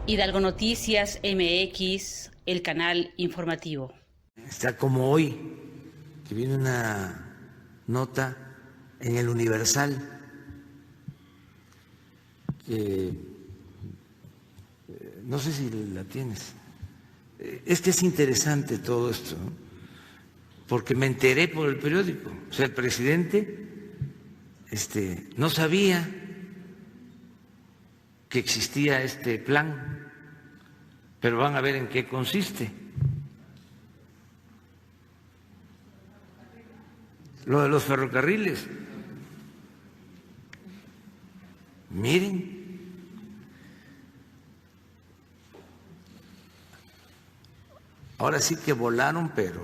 Hidalgo Noticias, MX, el canal informativo. Está como hoy, que viene una nota en el Universal, que no sé si la tienes. Es que es interesante todo esto, ¿no? Porque me enteré por el periódico. O sea, el presidente no sabía que existía este plan, pero van a ver en qué consiste. Lo de los ferrocarriles. Miren, ahora sí que volaron, pero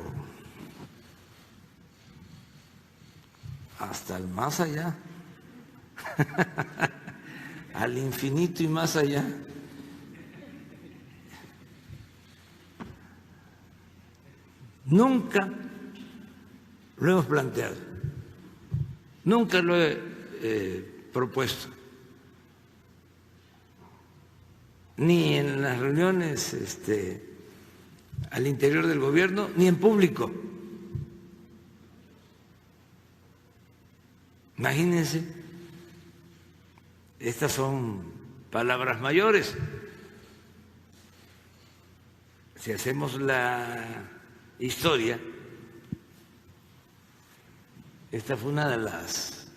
hasta el más allá, al infinito y más allá. Nunca lo hemos planteado, nunca lo he propuesto, ni en las reuniones al interior del gobierno, ni en público. Imagínense, estas son palabras mayores. Si hacemos la historia, esta fue una de las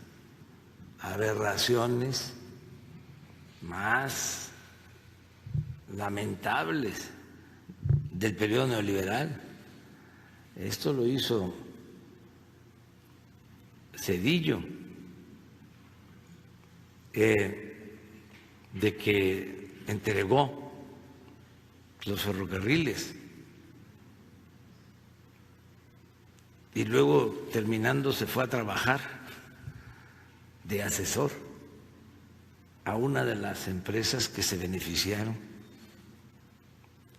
aberraciones más lamentables del periodo neoliberal. Esto lo hizo Zedillo, de que entregó los ferrocarriles y luego, terminando, se fue a trabajar de asesor a una de las empresas que se beneficiaron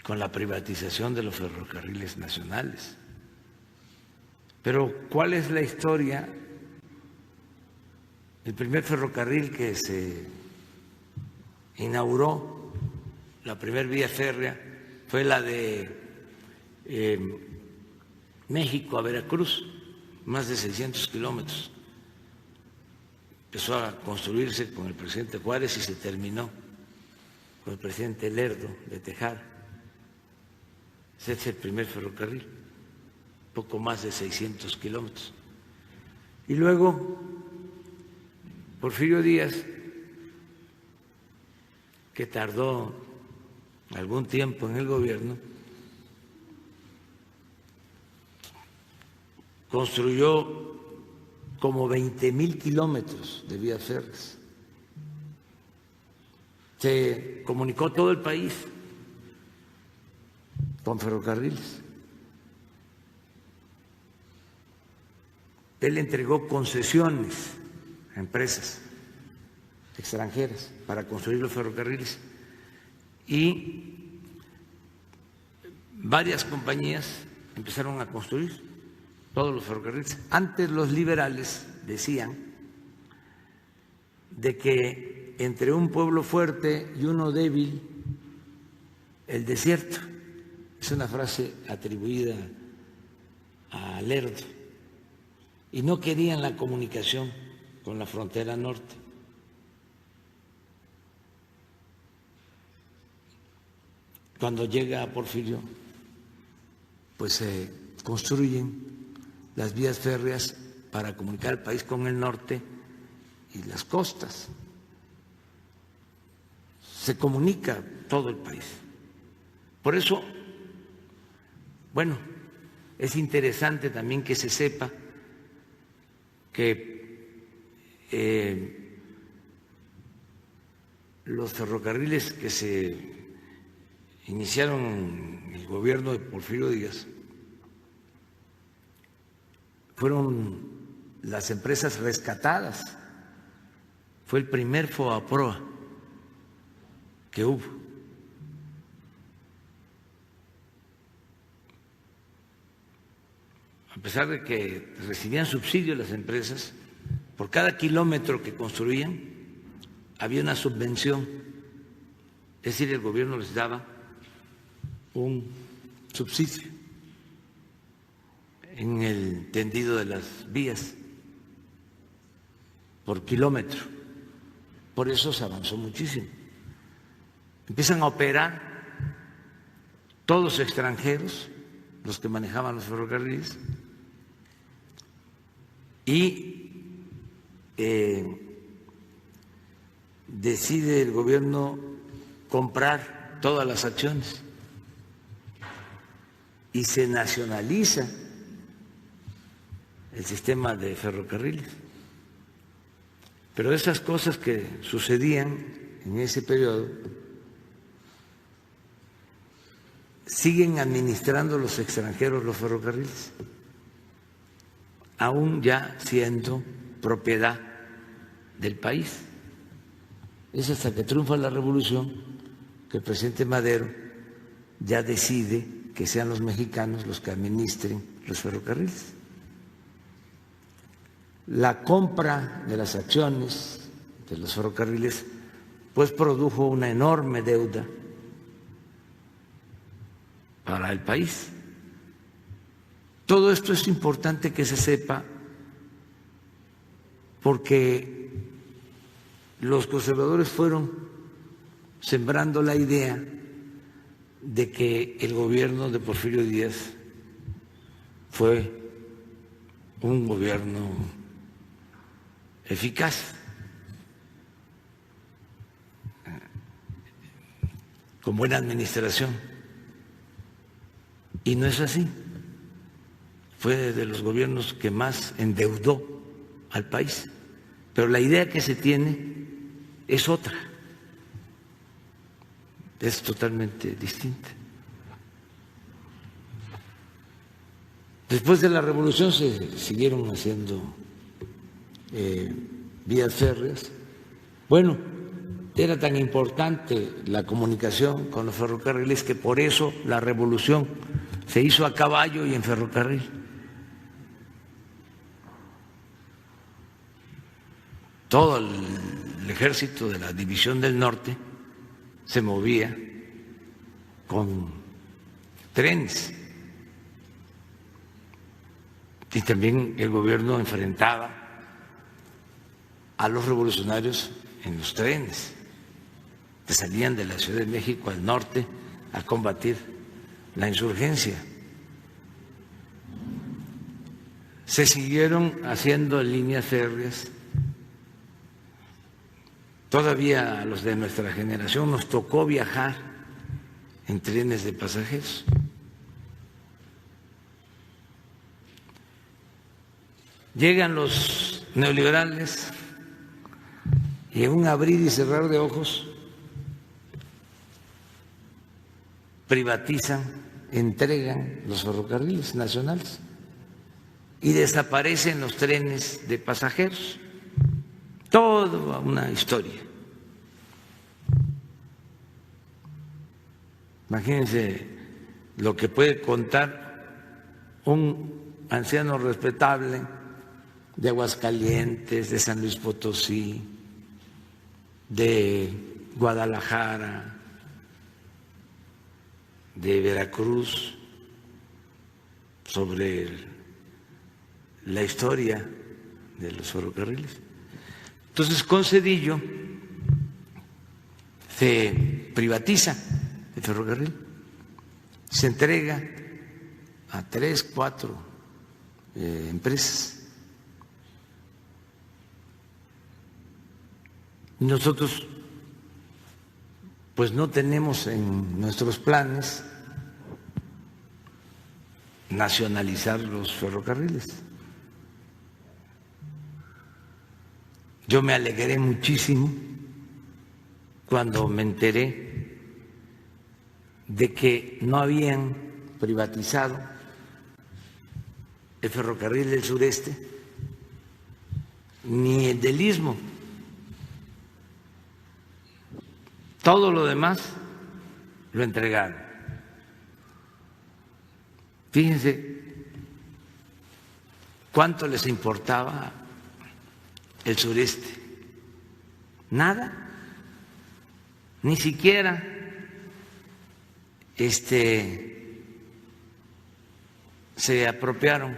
con la privatización de los ferrocarriles nacionales. Pero ¿cuál es la historia? El primer ferrocarril que se inauguró, la primera vía férrea, fue la de México a Veracruz, más de 600 kilómetros. Empezó a construirse con el presidente Juárez y se terminó con el presidente Lerdo de Tejada. Ese es el primer ferrocarril, poco más de 600 kilómetros. Y luego Porfirio Díaz, que tardó algún tiempo en el gobierno, construyó como 20,000 kilómetros de vías férreas. Se comunicó todo el país con ferrocarriles. Él entregó concesiones a empresas extranjeras para construir los ferrocarriles y varias compañías empezaron a construir todos los ferrocarriles. Antes los liberales decían de que entre un pueblo fuerte y uno débil, el desierto. Es una frase atribuida a Lerdo. Y no querían la comunicación con la frontera norte. Cuando llega Porfirio, pues se construyen las vías férreas para comunicar el país con el norte y las costas. Se comunica todo el país. Por eso, bueno, es interesante también que se sepa que los ferrocarriles que se iniciaron en el gobierno de Porfirio Díaz fueron las empresas rescatadas. Fue el primer FOAPROA que hubo. A pesar de que recibían subsidios las empresas, por cada kilómetro que construían había una subvención Es decir, el gobierno les daba un subsidio en el tendido de las vías por kilómetro. Por eso se avanzó muchísimo. Empiezan a operar todos extranjeros, los que manejaban los ferrocarriles, y decide el gobierno comprar todas las acciones y se nacionaliza el sistema de ferrocarriles. Pero esas cosas que sucedían en ese periodo siguen administrando los extranjeros los ferrocarriles, aún ya siendo propiedad del país. Es hasta que triunfa la revolución que el presidente Madero ya decide que sean los mexicanos los que administren los ferrocarriles. La compra de las acciones de los ferrocarriles pues produjo una enorme deuda para el país. Todo esto es importante que se sepa porque los conservadores fueron sembrando la idea de que el gobierno de Porfirio Díaz fue un gobierno eficaz, con buena administración. Y no es así. Fue de los gobiernos que más endeudó al país. Pero la idea que se tiene es otra, es totalmente distinta. Después de la revolución se siguieron haciendo vías férreas. Bueno, era tan importante la comunicación con los ferrocarriles que por eso la revolución se hizo a caballo y en ferrocarril. Todo el ejército de la División del Norte se movía con trenes y también el gobierno enfrentaba a los revolucionarios en los trenes que salían de la Ciudad de México al norte a combatir la insurgencia. Se siguieron haciendo líneas férreas. Todavía a los de nuestra generación nos tocó viajar en trenes de pasajeros. Llegan los neoliberales y en un abrir y cerrar de ojos privatizan, entregan los ferrocarriles nacionales y desaparecen los trenes de pasajeros. Toda una historia. Imagínense lo que puede contar un anciano respetable de Aguascalientes, de San Luis Potosí, de Guadalajara, de Veracruz, sobre la historia de los ferrocarriles. Entonces, con Zedillo se privatiza el ferrocarril, se entrega a 3, 4 empresas. Y nosotros, pues no tenemos en nuestros planes nacionalizar los ferrocarriles. Yo me alegré muchísimo cuando me enteré de que no habían privatizado el ferrocarril del sureste ni el del Istmo. Todo lo demás lo entregaron. Fíjense cuánto les importaba el sureste. Nada, ni siquiera se apropiaron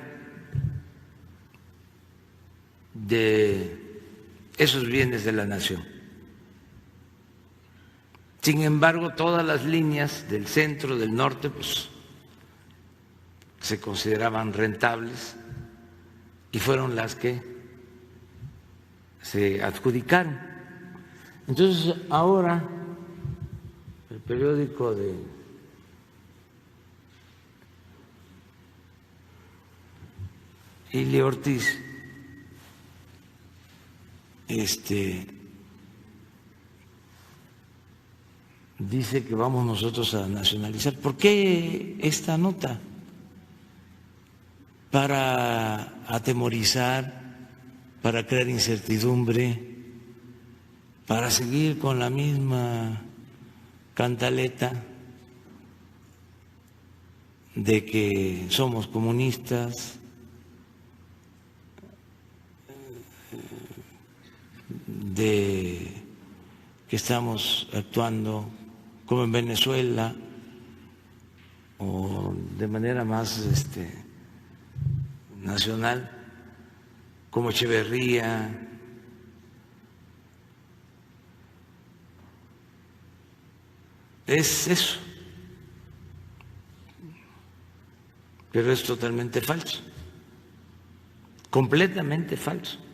de esos bienes de la nación. Sin embargo, todas las líneas del centro, del norte, pues se consideraban rentables y fueron las que se adjudicaron. Entonces, ahora el periódico de Ili Ortiz dice que vamos nosotros a nacionalizar. ¿Por qué esta nota? Para atemorizar, para crear incertidumbre, para seguir con la misma cantaleta de que somos comunistas, de que estamos actuando como en Venezuela o de manera más nacional, como Echeverría. Es eso, pero es totalmente falso, completamente falso.